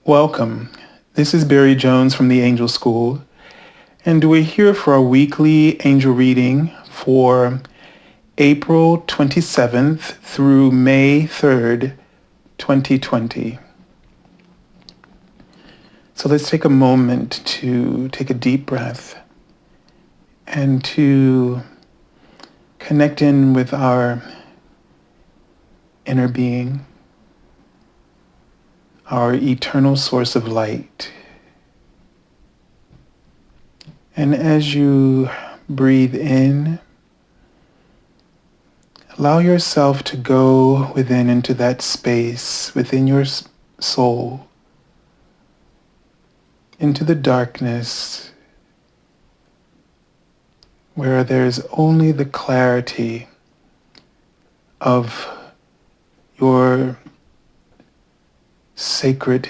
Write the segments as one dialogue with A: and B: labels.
A: Welcome. This is Barry Jones from the Angel School, and we're here for our weekly angel reading for April 27th through May 3rd, 2020. So let's take a moment to take a deep breath and to connect in with our inner being, our eternal source of light. And as you breathe in, allow yourself to go within into that space within your soul, into the darkness where there's only the clarity of your sacred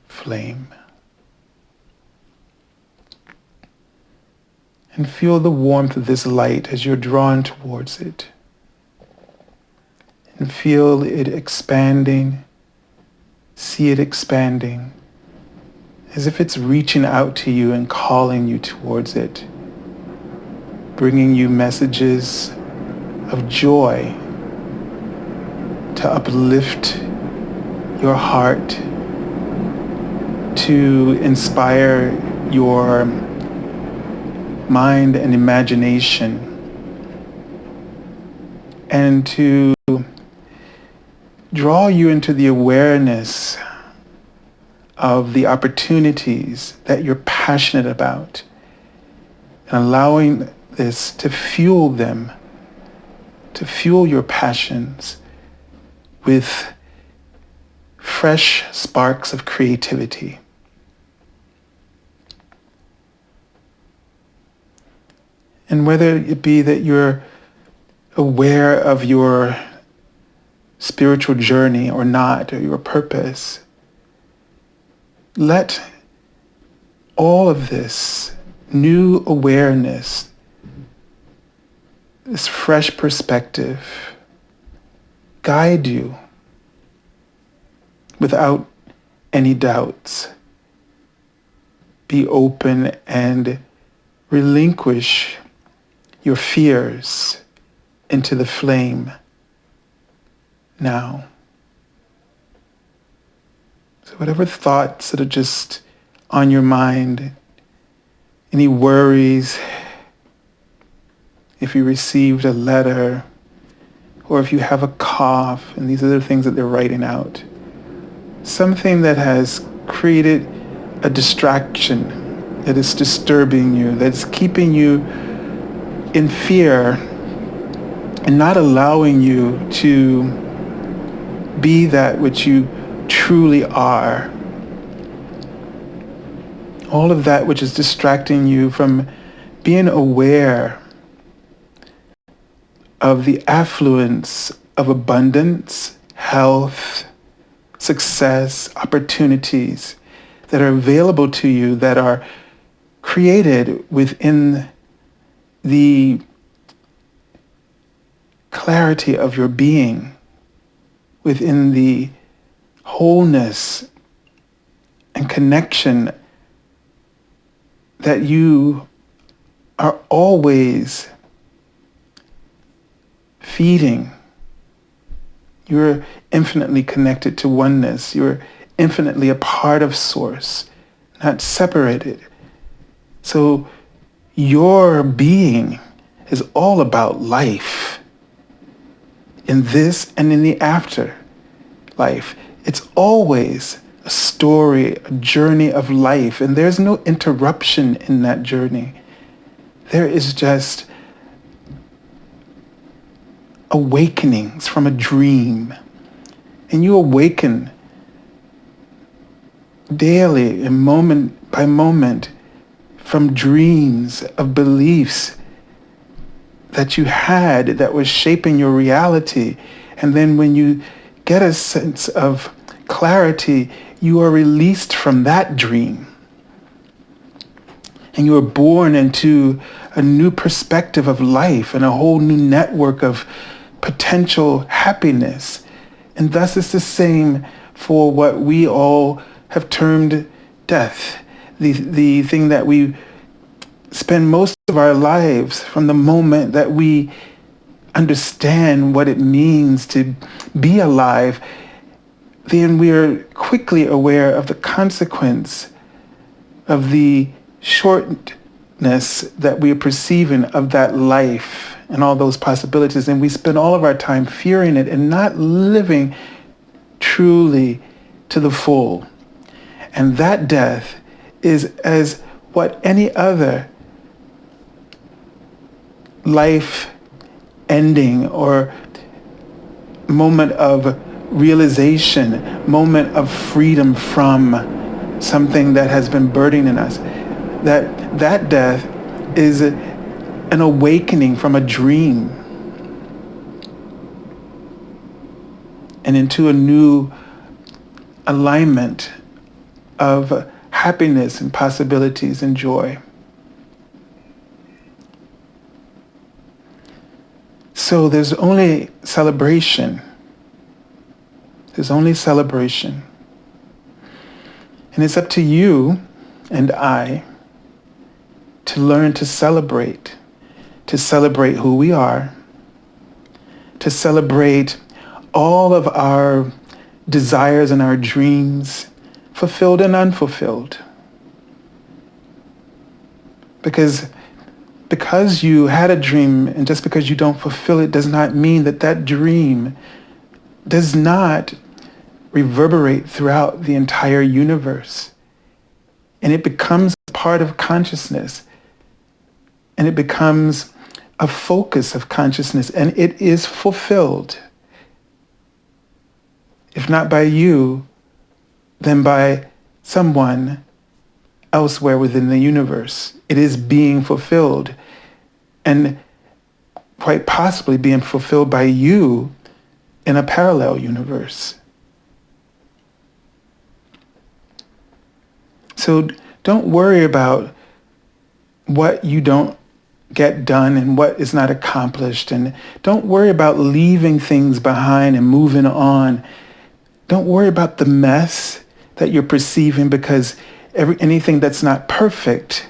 A: flame. And feel the warmth of this light as you're drawn towards it. And feel it expanding, see it expanding, as if it's reaching out to you and calling you towards it, bringing you messages of joy to uplift your heart, to inspire your mind and imagination, and to draw you into the awareness of the opportunities that you're passionate about, and allowing this to fuel them, to fuel your passions with fresh sparks of creativity. And whether it be that you're aware of your spiritual journey or not, or your purpose, let all of this new awareness, this fresh perspective, guide you without any doubts. Be open and relinquish your fears into the flame now. So whatever thoughts that are just on your mind, any worries, if you received a letter, or if you have a cough, and these are the things that they're writing out, something that has created a distraction, that is disturbing you, that's keeping you in fear and not allowing you to be that which you truly are. All of that which is distracting you from being aware of the affluence of abundance, health, success, opportunities that are available to you, that are created within the clarity of your being, within the wholeness and connection that you are always feeding. You're infinitely connected to oneness. You're infinitely a part of Source, not separated. So your being is all about life in this and in the after life. It's always a story, a journey of life, and there's no interruption in that journey. There is just awakenings from a dream. And you awaken daily and moment by moment from dreams of beliefs that you had that was shaping your reality. And then when you get a sense of clarity, you are released from that dream. And you are born into a new perspective of life and a whole new network of potential happiness. And thus it's the same for what we all have termed death, the thing that we spend most of our lives from the moment that we understand what it means to be alive, then we are quickly aware of the consequence of the shortness that we are perceiving of that life and all those possibilities. And we spend all of our time fearing it and not living truly to the full. And that death is as what any other life ending or moment of realization, moment of freedom from something that has been burdening us. That death is an awakening from a dream and into a new alignment of happiness and possibilities and joy. So there's only celebration. There's only celebration. And it's up to you and I to learn to celebrate who we are, to celebrate all of our desires and our dreams, fulfilled and unfulfilled. Because you had a dream, and just because you don't fulfill it does not mean that that dream does not reverberate throughout the entire universe. And it becomes part of consciousness. And it becomes a focus of consciousness. And it is fulfilled. If not by you, then by someone elsewhere within the universe. It is being fulfilled. And quite possibly being fulfilled by you in a parallel universe. So don't worry about what you don't get done and what is not accomplished. And don't worry about leaving things behind and moving on. Don't worry about the mess that you're perceiving, because anything that's not perfect,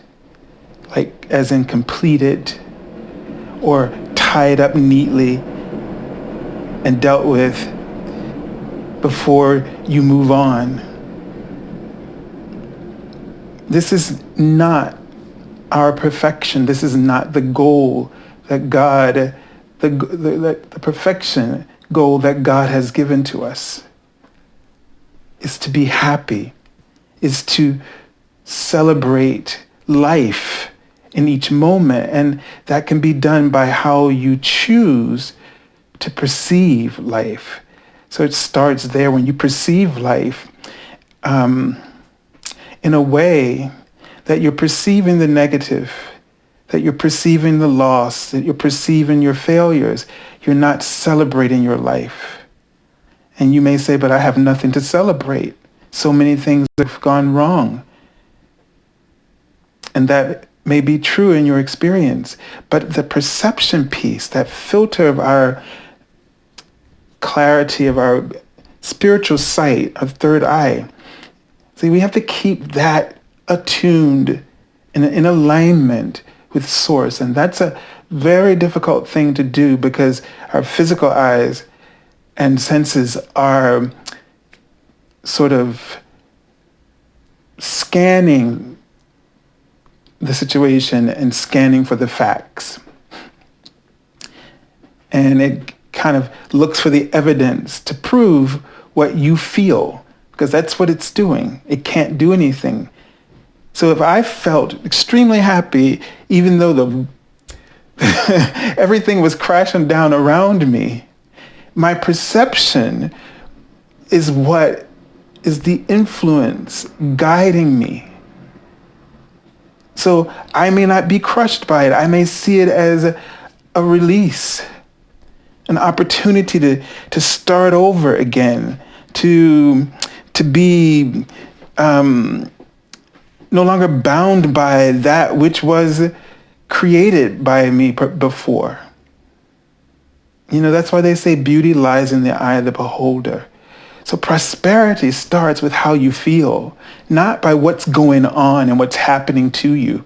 A: like as in completed or tied up neatly and dealt with before you move on. This is not our perfection. This is not the goal that God, the perfection goal that God has given to us. Is to be happy, is to celebrate life in each moment. And that can be done by how you choose to perceive life. So it starts there when you perceive life in a way that you're perceiving the negative, that you're perceiving the loss, that you're perceiving your failures. You're not celebrating your life. And you may say, but I have nothing to celebrate. So many things have gone wrong. And that may be true in your experience. But the perception piece, that filter of our clarity, of our spiritual sight, of third eye, see, we have to keep that attuned in alignment with source. And that's a very difficult thing to do, because our physical eyes and senses are sort of scanning the situation and scanning for the facts. And it kind of looks for the evidence to prove what you feel, because that's what it's doing. It can't do anything. So if I felt extremely happy, even though everything was crashing down around me, my perception is what is the influence guiding me. So I may not be crushed by it. I may see it as a release, an opportunity to start over again, to be no longer bound by that which was created by me before. You know, that's why they say beauty lies in the eye of the beholder. So prosperity starts with how you feel, not by what's going on and what's happening to you.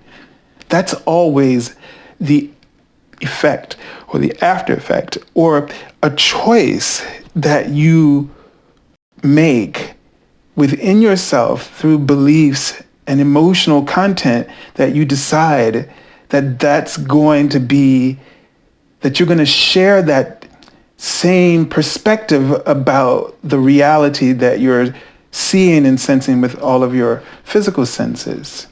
A: That's always the effect or the after effect or a choice that you make within yourself through beliefs and emotional content that you decide that that's going to be, that you're going to share that same perspective about the reality that you're seeing and sensing with all of your physical senses.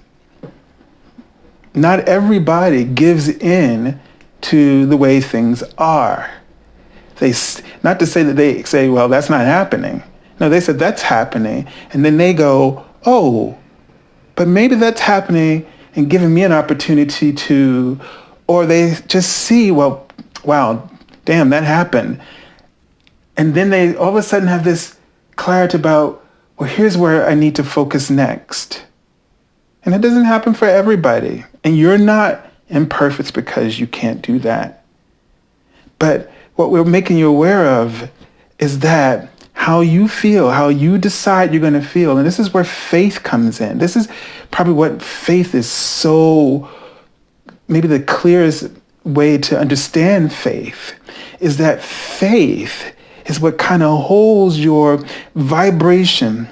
A: Not everybody gives in to the way things are. Not to say that they say, well, that's not happening. No, they said that's happening. And then they go, oh, but maybe that's happening and giving me an opportunity to, or they just see, well, wow, damn, that happened. And then they all of a sudden have this clarity about, well, here's where I need to focus next. And it doesn't happen for everybody. And you're not imperfect because you can't do that. But what we're making you aware of is that how you feel, how you decide you're going to feel. And this is where faith comes in. This is probably what faith is so, maybe the clearest way to understand faith is that faith is what kind of holds your vibration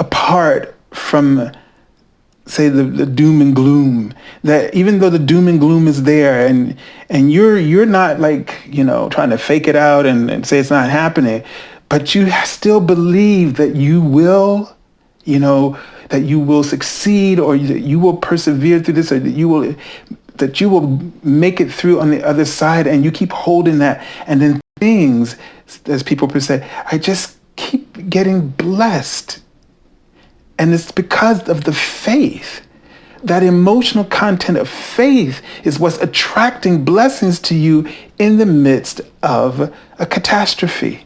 A: apart from, say, the doom and gloom. That even though the doom and gloom is there and you're not like, trying to fake it out and say it's not happening, but you still believe that you will, that you will succeed or that you will persevere through this or that you will make it through on the other side, and you keep holding that. And then things, as people say, I just keep getting blessed. And it's because of the faith. That emotional content of faith is what's attracting blessings to you in the midst of a catastrophe.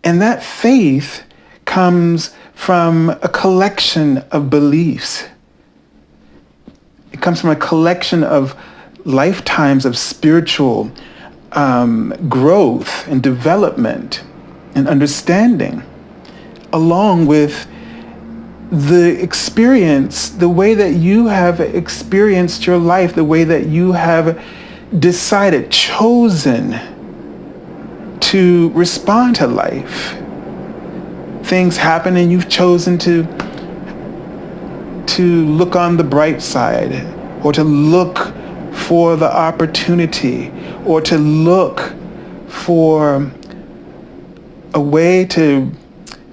A: And that faith comes from a collection of beliefs. It comes from a collection of lifetimes of spiritual growth and development and understanding, along with the experience, the way that you have experienced your life, the way that you have decided, chosen to respond to life. Things happen and you've chosen to look on the bright side, or to look for the opportunity, or to look for a way to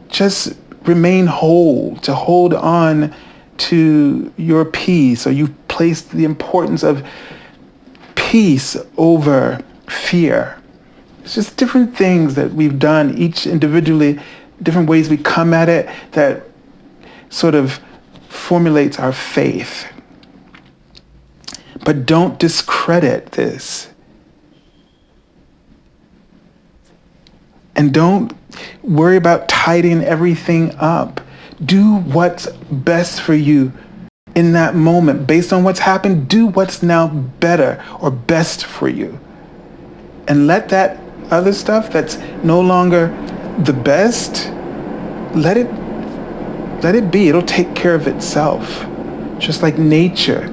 A: just remain whole, to hold on to your peace, or you've placed the importance of peace over fear. It's just different things that we've done, each individually, different ways we come at it that sort of formulates our faith. But don't discredit this. And don't worry about tidying everything up. Do what's best for you in that moment. Based on what's happened, do what's now better or best for you. And let that other stuff that's no longer the best, let it be. It'll take care of itself. Just like nature.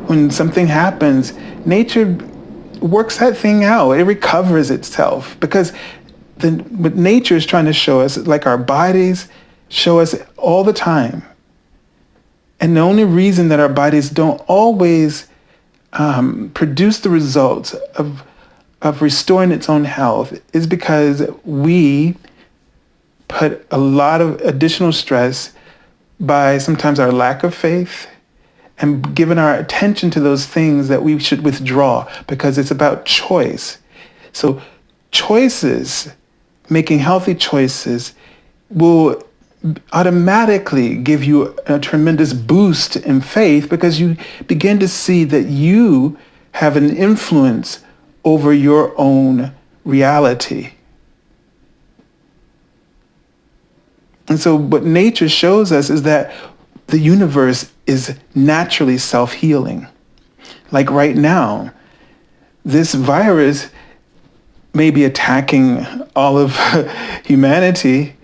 A: When something happens, nature works that thing out. It recovers itself, because what nature is trying to show us, like our bodies show us all the time. And the only reason that our bodies don't always produce the results of restoring its own health is because we put a lot of additional stress by sometimes our lack of faith, and given our attention to those things that we should withdraw, because it's about choice. So choices, making healthy choices, will automatically give you a tremendous boost in faith, because you begin to see that you have an influence over your own reality. And so what nature shows us is that the universe is naturally self-healing. Like right now, this virus may be attacking all of humanity,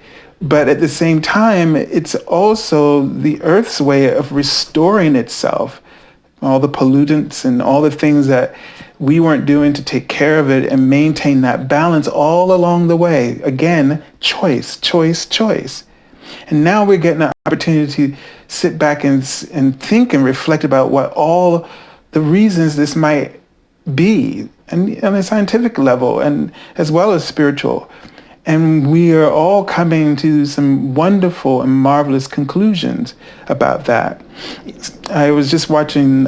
A: but at the same time, it's also the Earth's way of restoring itself. All the pollutants and all the things that we weren't doing to take care of it and maintain that balance all along the way. Again, choice, choice, choice. And now we're getting an opportunity to sit back and think and reflect about what all the reasons this might be, and on a scientific level and as well as spiritual. And we are all coming to some wonderful and marvelous conclusions about that. I was just watching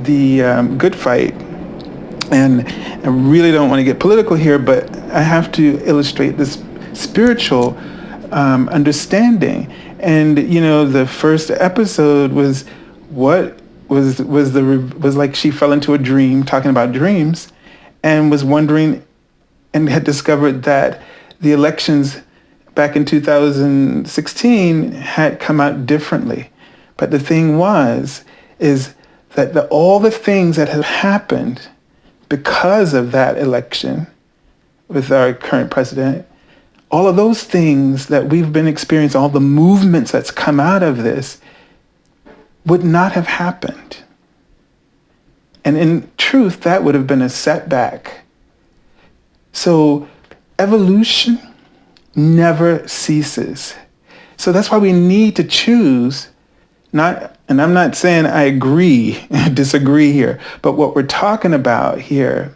A: the Good Fight, and I really don't want to get political here, but I have to illustrate this spiritual understanding. And the first episode was was like she fell into a dream, talking about dreams, and was wondering, and had discovered that the elections back in 2016 had come out differently. But the thing is that all the things that have happened because of that election with our current president, all of those things that we've been experiencing, all the movements that's come out of this, would not have happened. And in truth, that would have been a setback. So evolution never ceases. So that's why we need to choose, and I'm not saying I agree, disagree here, but what we're talking about here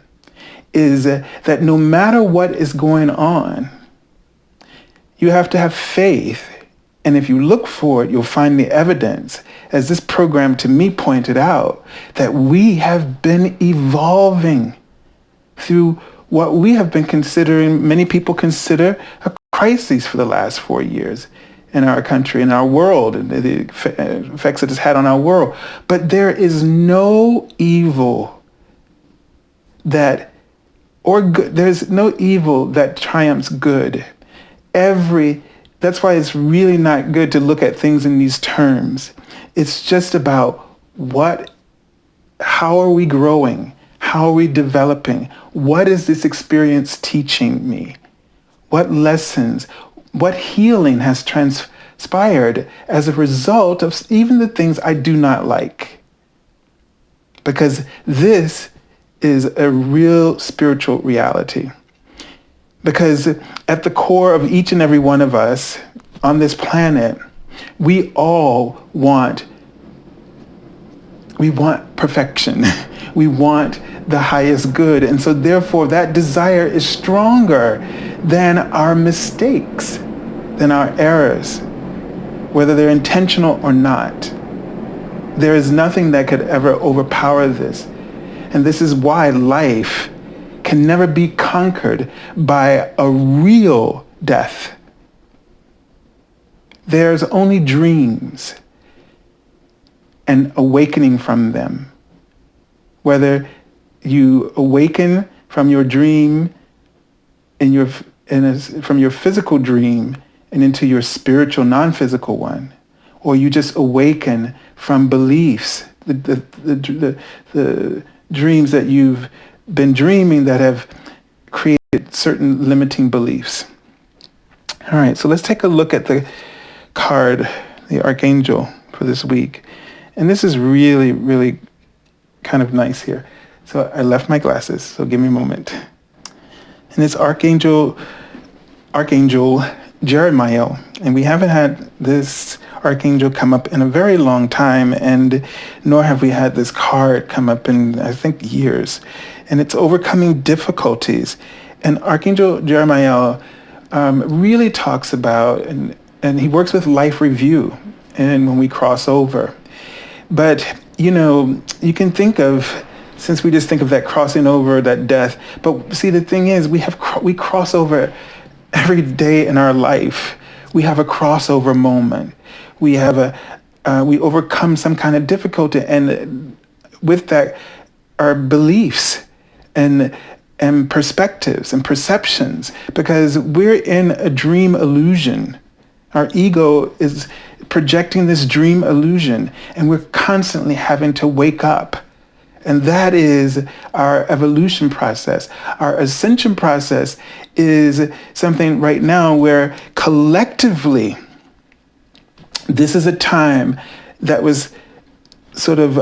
A: is that no matter what is going on, you have to have faith. And if you look for it, you'll find the evidence, as this program to me pointed out, that we have been evolving through what we have been considering, many people consider a crisis for the last 4 years in our country, in our world, and the effects it has had on our world. But there is no evil there's no evil that triumphs good. That's why it's really not good to look at things in these terms. It's just about how are we growing? How are we developing? What is this experience teaching me? What lessons, what healing has transpired as a result of even the things I do not like? Because this is a real spiritual reality. Because at the core of each and every one of us on this planet, we all want perfection. We want the highest good. And so therefore that desire is stronger than our mistakes, than our errors, whether they're intentional or not. There is nothing that could ever overpower this. And this is why life can never be conquered by a real death. There's only dreams and awakening from them. Whether you awaken from your dream from your physical dream and into your spiritual, non-physical one, or you just awaken from beliefs, the dreams that you've been dreaming that have created certain limiting beliefs. All right, so let's take a look at the card, the Archangel, for this week. And this is really, really kind of nice here. So I left my glasses, so give me a moment. And it's Archangel Jeremiel. And we haven't had this Archangel come up in a very long time, and nor have we had this card come up in, I think, years. And it's overcoming difficulties. And Archangel Jeremiel really talks about, and he works with life review, and when we cross over. But, you can think of, since we just think of that crossing over, that death, but see, the thing is, we cross over every day in our life. We have a crossover moment. We overcome some kind of difficulty, and with that, our beliefs and perspectives and perceptions, because we're in a dream illusion. Our ego is projecting this dream illusion, and we're constantly having to wake up And that is our evolution process. Our ascension process is something right now where collectively, this is a time that was sort of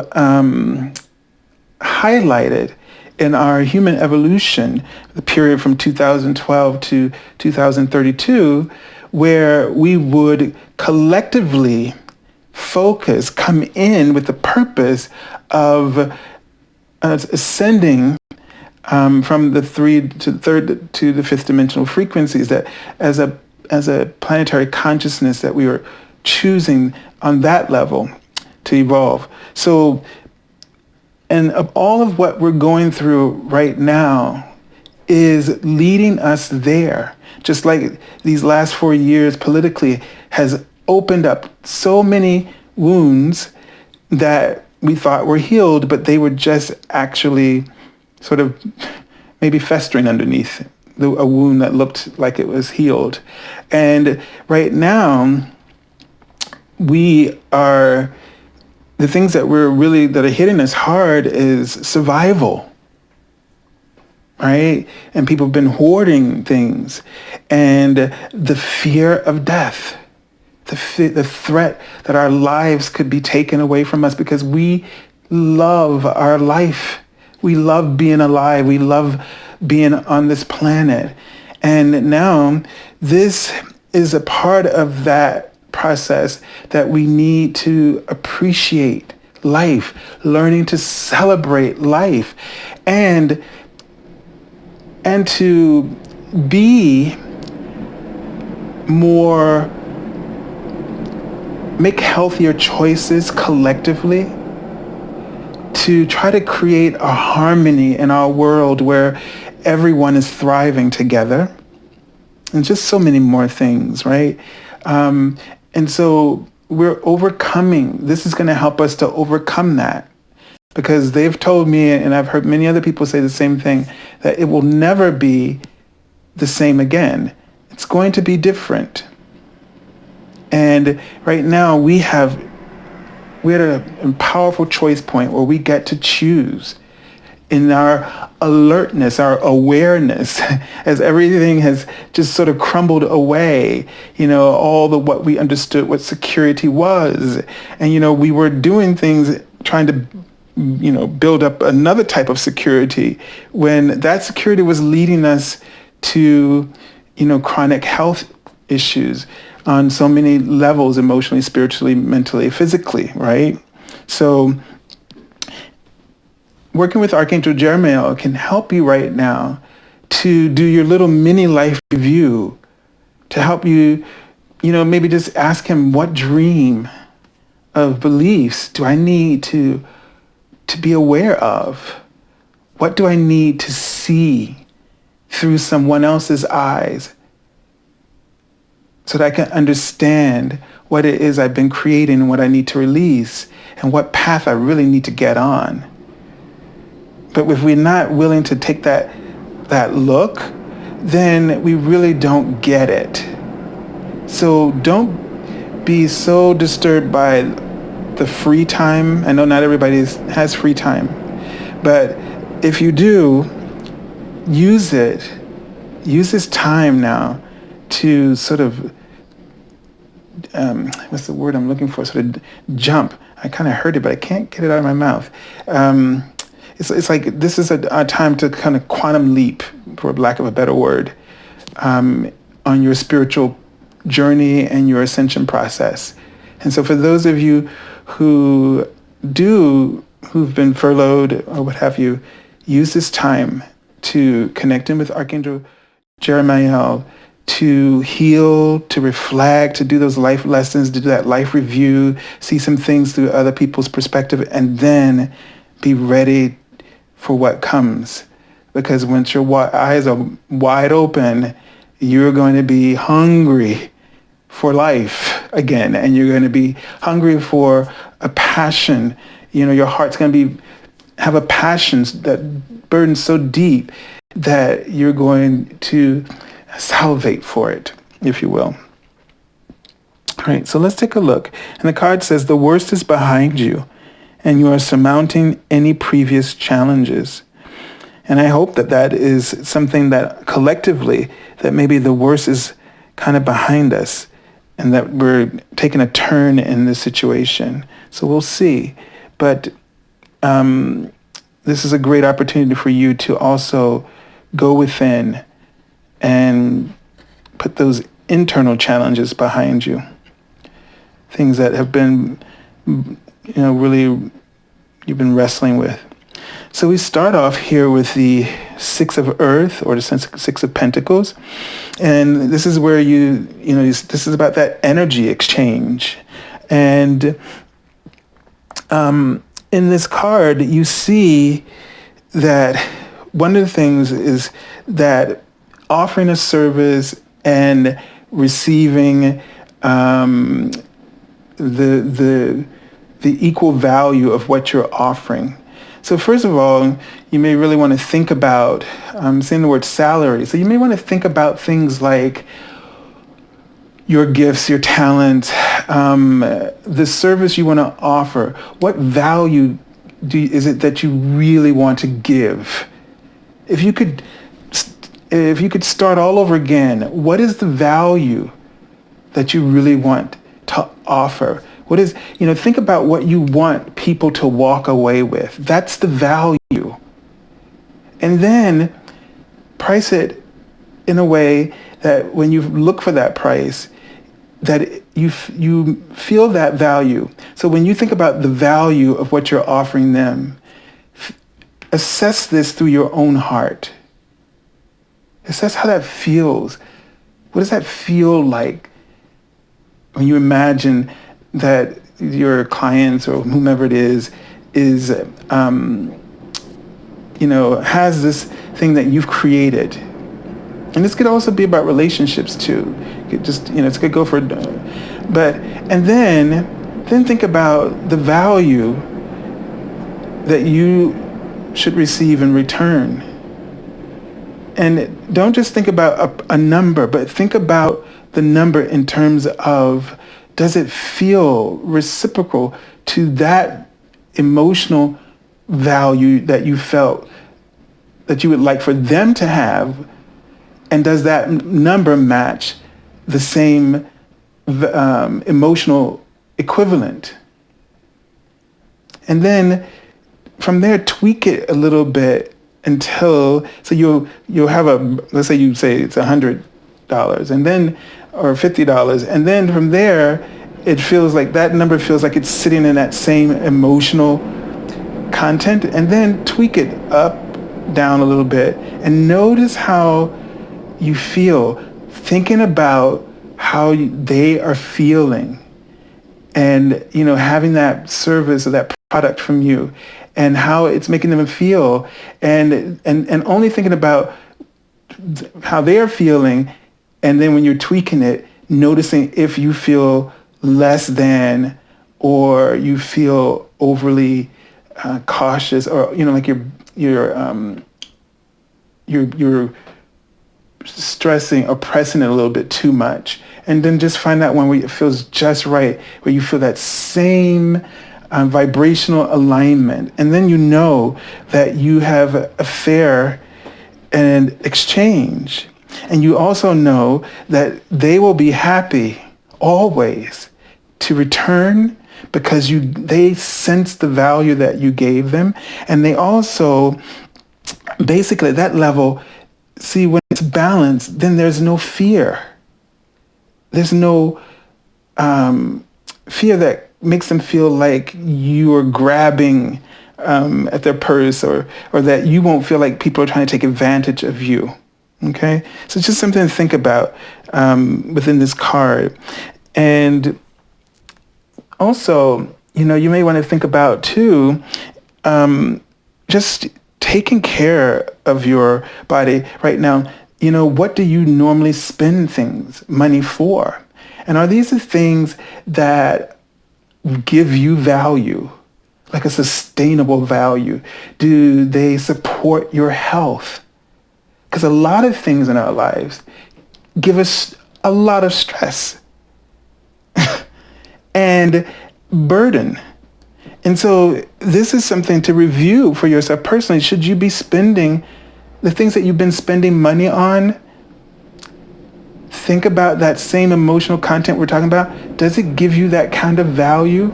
A: highlighted in our human evolution, the period from 2012 to 2032, where we would collectively come in with the purpose of ascending from the third to the fifth dimensional frequencies, that as a planetary consciousness that we were choosing on that level to evolve. So, and of all of what we're going through right now is leading us there. Just like these last 4 years politically has opened up so many wounds that we thought were healed, but they were just actually sort of maybe festering underneath a wound that looked like it was healed. And right now, the things that that are hitting us hard is survival, right? And people have been hoarding things, and the fear of death, the threat that our lives could be taken away from us because we love our life. We love being alive. We love being on this planet. And now this is a part of that process that we need to appreciate life, learning to celebrate life, and to be more, make healthier choices collectively, to try to create a harmony in our world where everyone is thriving together, and just so many more things, right? And so we're overcoming. This is going to help us to overcome that, because they've told me, and I've heard many other people say the same thing, that it will never be the same again. It's going to be different. And right now we're at a powerful choice point where we get to choose in our alertness, our awareness, as everything has just sort of crumbled away, what we understood what security was. And, we were doing things trying to, build up another type of security when that security was leading us to, chronic health issues on so many levels, emotionally, spiritually, mentally, physically, right? So working with Archangel Jeremiel can help you right now to do your little mini life review, to help you, maybe just ask him, what dream of beliefs do I need to be aware of? What do I need to see through someone else's eyes so that I can understand what it is I've been creating and what I need to release and what path I really need to get on? But if we're not willing to take that look, then we really don't get it. So don't be so disturbed by the free time. I know not everybody has free time, but if you do, use it. Use this time now to sort of, what's the word I'm looking for? Sort of jump. I kind of heard it, but I can't get it out of my mouth. It's like this is a time to kind of quantum leap, for lack of a better word, on your spiritual journey and your ascension process. And so for those of you who've been furloughed or what have you, use this time to connect in with Archangel Jeremiel, to heal, to reflect, to do those life lessons, to do that life review, see some things through other people's perspective, and then be ready for what comes. Because once your eyes are wide open, you're going to be hungry for life again, and you're going to be hungry for a passion. Your heart's going to have a passion that burns so deep that you're going to salivate for it, if you will. All right, so let's take a look. And the card says, the worst is behind you, and you are surmounting any previous challenges. And I hope that that is something that collectively, that maybe the worst is kind of behind us and that we're taking a turn in this situation. So we'll see. But this is a great opportunity for you to also go within and put those internal challenges behind you. Things that have been, really you've been wrestling with. So we start off here with the Six of Earth, or the Six of Pentacles. And this is where this is about that energy exchange. And in this card, you see that one of the things is that offering a service and receiving the equal value of what you're offering. So first of all, you may really want to think about, I'm saying the word salary, so you may want to think about things like your gifts, your talent, the service you want to offer. What value is it that you really want to give? If you could start all over again, what is the value that you really want to offer? What is, think about what you want people to walk away with. That's the value. And then price it in a way that when you look for that price, that you feel that value. So when you think about the value of what you're offering them, assess this through your own heart. Assess how that feels. What does that feel like when you imagine that your clients or whomever it is has this thing that you've created? And this could also be about relationships too. It could go for, and then think about the value that you should receive in return. And don't just think about a number, but think about the number in terms of, does it feel reciprocal to that emotional value that you felt that you would like for them to have? And does that number match the same emotional equivalent? And then from there, tweak it a little bit until, so you'll have let's say it's $100 and then, or $50. And then from there, it feels like that number feels like it's sitting in that same emotional content, and then tweak it up, down a little bit, and notice how you feel, thinking about how they are feeling, and having that service or that product from you, and how it's making them feel, and only thinking about how they are feeling, and then when you're tweaking it, noticing if you feel less than, or you feel overly cautious, or like you're stressing or pressing it a little bit too much. And then just find that one where it feels just right, where you feel that same vibrational alignment. And then you know that you have a fair and exchange. And you also know that they will be happy always to return, because they sense the value that you gave them. And they also, basically at that level, see, when it's balanced, then there's no fear. There's no fear that makes them feel like you are grabbing at their purse, or that you won't feel like people are trying to take advantage of you. Okay? So it's just something to think about within this card. And also, you may want to think about too, just taking care of your body right now. What do you normally spend money for? And are these the things that give you value, like a sustainable value? Do they support your health? Because a lot of things in our lives give us a lot of stress and burden. And so this is something to review for yourself personally. Should you be spending the things that you've been spending money on? Think about that same emotional content we're talking about. Does it give you that kind of value?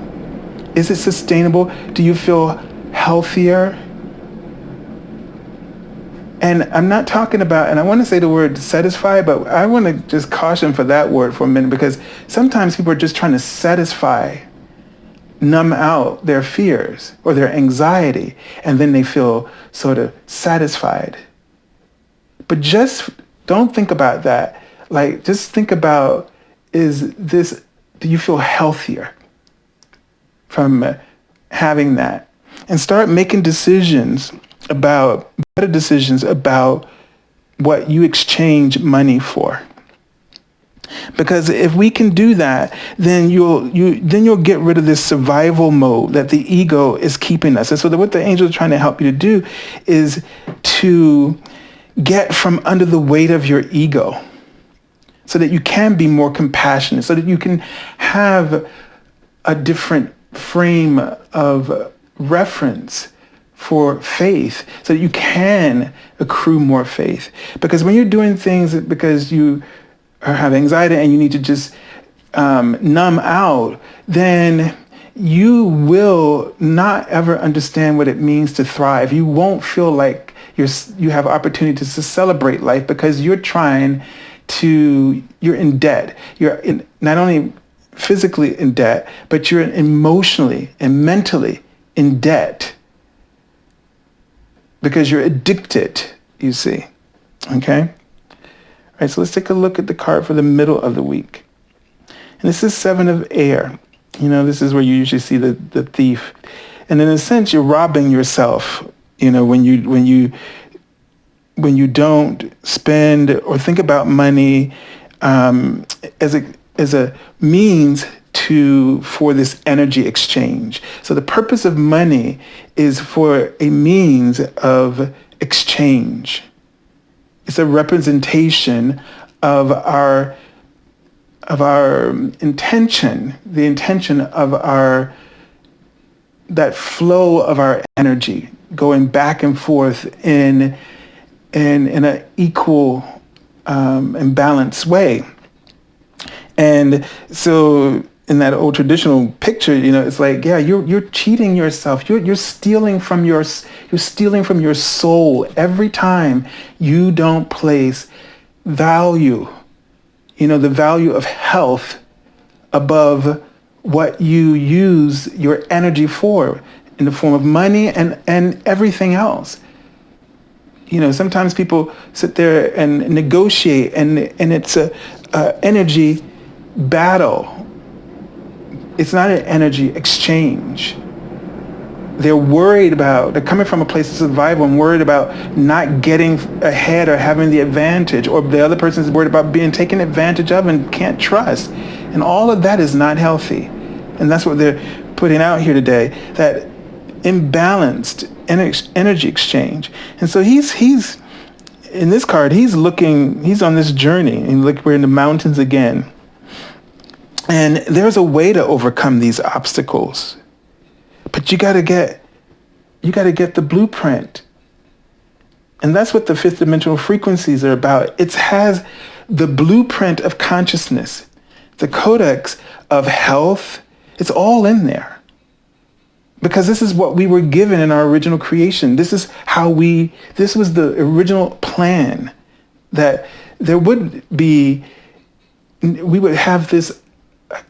A: Is it sustainable? Do you feel healthier? And I'm not talking about, and I want to say the word satisfy, but I want to just caution for that word for a minute, because sometimes people are just trying to satisfy, numb out their fears or their anxiety, and then they feel sort of satisfied. But just don't think about that. Like, just think about, do you feel healthier from having that? And start making better decisions about what you exchange money for. Because if we can do that, then you'll get rid of this survival mode that the ego is keeping us. And so what the angels are trying to help you to do is to get from under the weight of your ego, so that you can be more compassionate, so that you can have a different frame of reference for faith, so that you can accrue more faith. Because when you're doing things because you have anxiety and you need to just numb out, then you will not ever understand what it means to thrive. You won't feel like you have opportunities to celebrate life, because you're in debt. You're not only physically in debt, but you're emotionally and mentally in debt, because you're addicted, you see. Okay? All right, so let's take a look at the card for the middle of the week. And this is 7 of air. This is where you usually see the thief. And in a sense, you're robbing yourself, when you don't spend or think about money as a means for this energy exchange. So the purpose of money is for a means of exchange. It's a representation of our intention, the intention of that flow of our energy going back and forth in an equal and balanced way. And so in that old traditional picture, it's like, yeah, you're cheating yourself. You're stealing from your soul every time you don't place value, the value of health above what you use your energy for in the form of money and everything else. Sometimes people sit there and negotiate, and it's a energy battle. It's not an energy exchange. They're coming from a place of survival and worried about not getting ahead or having the advantage, or the other person is worried about being taken advantage of and can't trust. And all of that is not healthy. And that's what they're putting out here today, that imbalanced energy exchange. And so he's in this card, he's on this journey, and look, we're in the mountains again. And there's a way to overcome these obstacles. But you got to get the blueprint. And that's what the fifth dimensional frequencies are about. It has the blueprint of consciousness, the codex of health. It's all in there. Because this is what we were given in our original creation. This was the original plan, that we would have this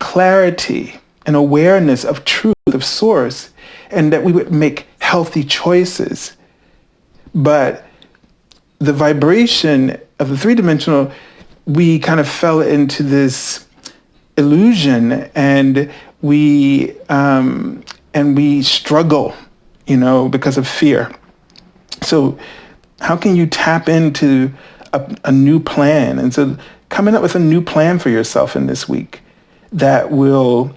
A: clarity and awareness of truth, of source, and that we would make healthy choices. But the vibration of the three-dimensional, we kind of fell into this illusion, and we struggle, because of fear. So how can you tap into a new plan? And so coming up with a new plan for yourself in this week that will,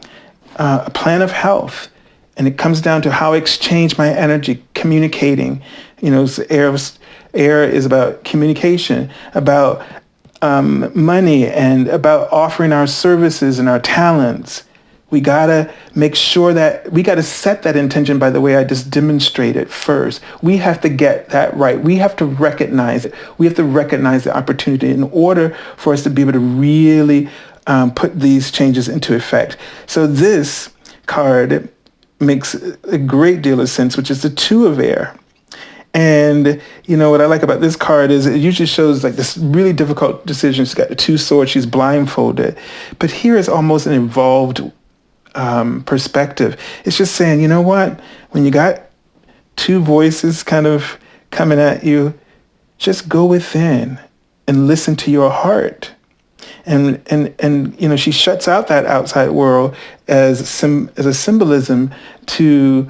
A: a plan of health. And it comes down to how I exchange my energy, communicating. So air is about communication, about money, and about offering our services and our talents We gotta make sure that we gotta set that intention by the way I just demonstrated first. We have to get that right. We have to recognize it. We have to recognize the opportunity in order for us to be able to really put these changes into effect. So this card makes a great deal of sense, which is the Two of Air. And what I like about this card is it usually shows like this really difficult decision. She's got the two swords. She's blindfolded. But here is almost an involved perspective. It's just saying, you know what? When you got two voices kind of coming at you, just go within and listen to your heart. And she shuts out that outside world as a symbolism to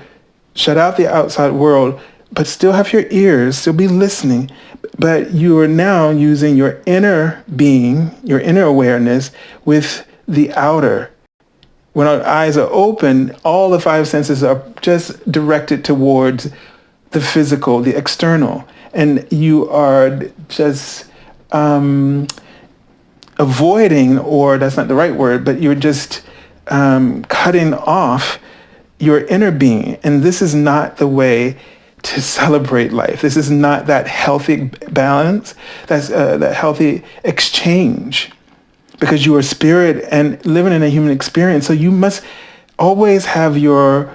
A: shut out the outside world, but still have your ears, still be listening. But you are now using your inner being, your inner awareness with the outer. When our eyes are open, all the five senses are just directed towards the physical, the external. And you are just avoiding, or that's not the right word, but you're just cutting off your inner being. And this is not the way to celebrate life. This is not that healthy balance, that's that healthy exchange. Because you are spirit and living in a human experience. So you must always have your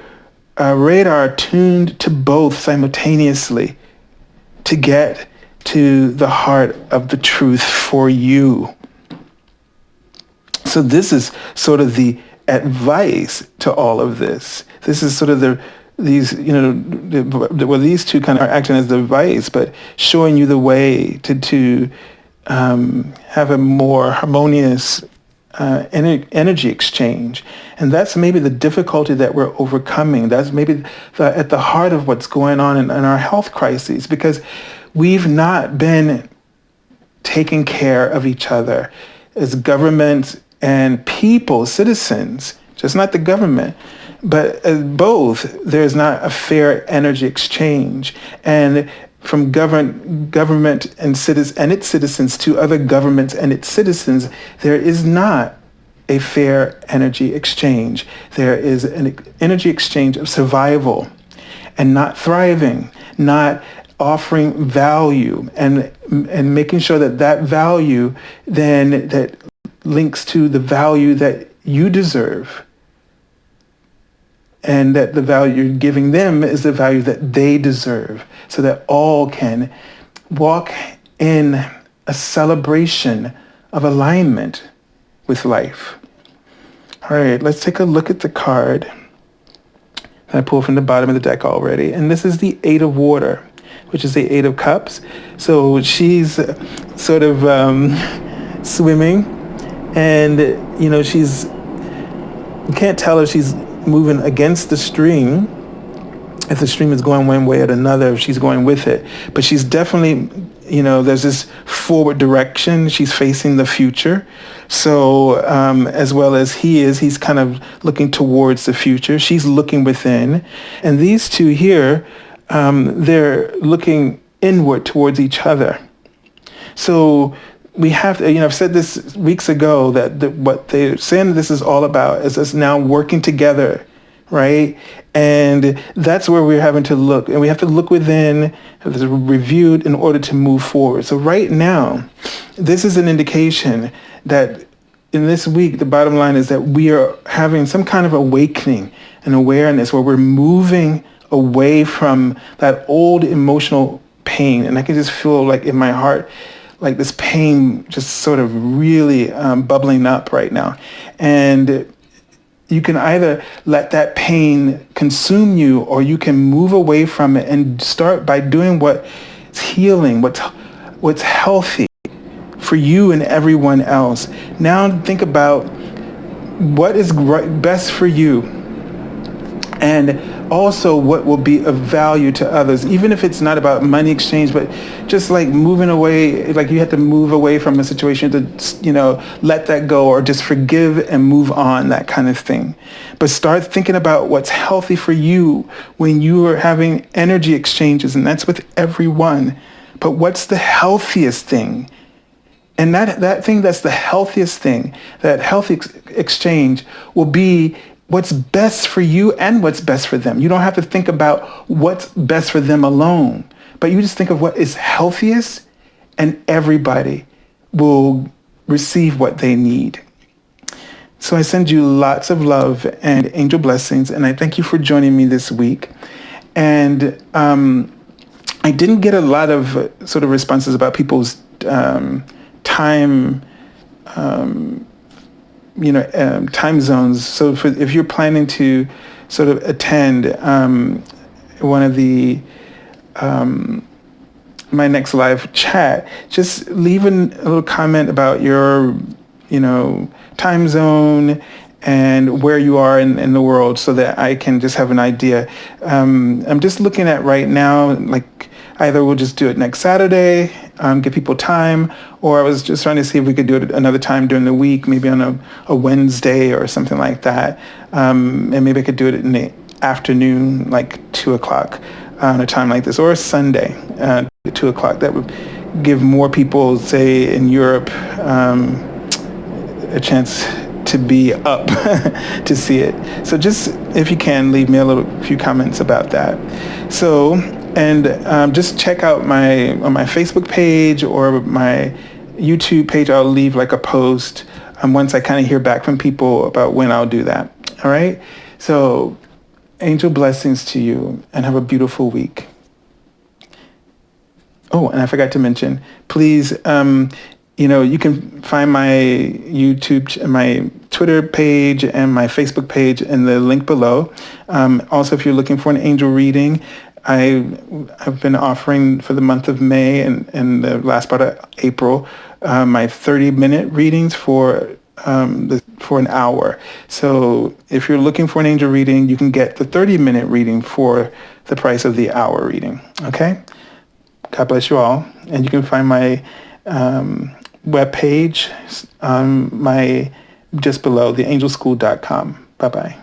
A: radar tuned to both simultaneously to get to the heart of the truth for you. So this is sort of the advice to all of this. This is sort of these two kind of are acting as the advice, but showing you the way to have a more harmonious energy exchange. And that's maybe the difficulty that we're overcoming. That's maybe at the heart of what's going on in our health crises, because we've not been taking care of each other as governments and people, citizens, just not the government, but as both. There's not a fair energy exchange. And from government and its citizens to other governments and its citizens, there is not a fair energy exchange. There is an energy exchange of survival and not thriving, not offering value, and making sure that value then that links to the value that you deserve, and that the value you're giving them is the value that they deserve, so that all can walk in a celebration of alignment with life. All right, let's take a look at the card that I pulled from the bottom of the deck already. And this is the Eight of Water, which is the Eight of Cups. So she's sort of swimming, and you can't tell if she's moving against the stream, if the stream is going one way or another, if she's going with it. But she's definitely, there's this forward direction. She's facing the future. So as well as he's kind of looking towards the future. She's looking within. And these two here, they're looking inward towards each other. So we have to, I've said this weeks ago that what they're saying this is all about is us now working together, right? And that's where we're having to look. And we have to look within, have to review it in order to move forward. So right now, this is an indication that in this week, the bottom line is that we are having some kind of awakening and awareness where we're moving away from that old emotional pain. And I can just feel like in my heart, like this pain just sort of really bubbling up right now. And you can either let that pain consume you, or you can move away from it and start by doing what's healing, what's healthy for you and everyone else. Now think about what is best for you, and also what will be of value to others, even if it's not about money exchange, but just like moving away, like you have to move away from a situation to, let that go, or just forgive and move on, that kind of thing. But start thinking about what's healthy for you when you are having energy exchanges, and that's with everyone. But what's the healthiest thing? And that thing that's the healthiest thing, that healthy exchange will be what's best for you and what's best for them. You don't have to think about what's best for them alone, but you just think of what is healthiest, and everybody will receive what they need. So I send you lots of love and angel blessings, and I thank you for joining me this week. And I didn't get a lot of sort of responses about people's time, time zones. So if you're planning to sort of attend one of the my next live chat, just leave a little comment about your, time zone and where you are in the world, so that I can just have an idea. I'm just looking at right now, like either we'll just do it next Saturday, give people time, or I was just trying to see if we could do it another time during the week, maybe on a Wednesday or something like that. And maybe I could do it in the afternoon, like 2:00 on a time like this, or a Sunday, 2:00. That would give more people, say in Europe, a chance to be up to see it. So just, if you can, leave me a few comments about that. So, and just check out on my Facebook page or my YouTube page. I'll leave like a post once I kind of hear back from people about when I'll do that. All right. So angel blessings to you, and have a beautiful week. Oh, and I forgot to mention, please, you can find my YouTube, my Twitter page, and my Facebook page in the link below. Also, if you're looking for an angel reading, I've been offering for the month of May and the last part of April my 30-minute readings for an hour. So if you're looking for an angel reading, you can get the 30-minute reading for the price of the hour reading. Okay? God bless you all. And you can find my webpage just below, theangelschool.com. Bye-bye.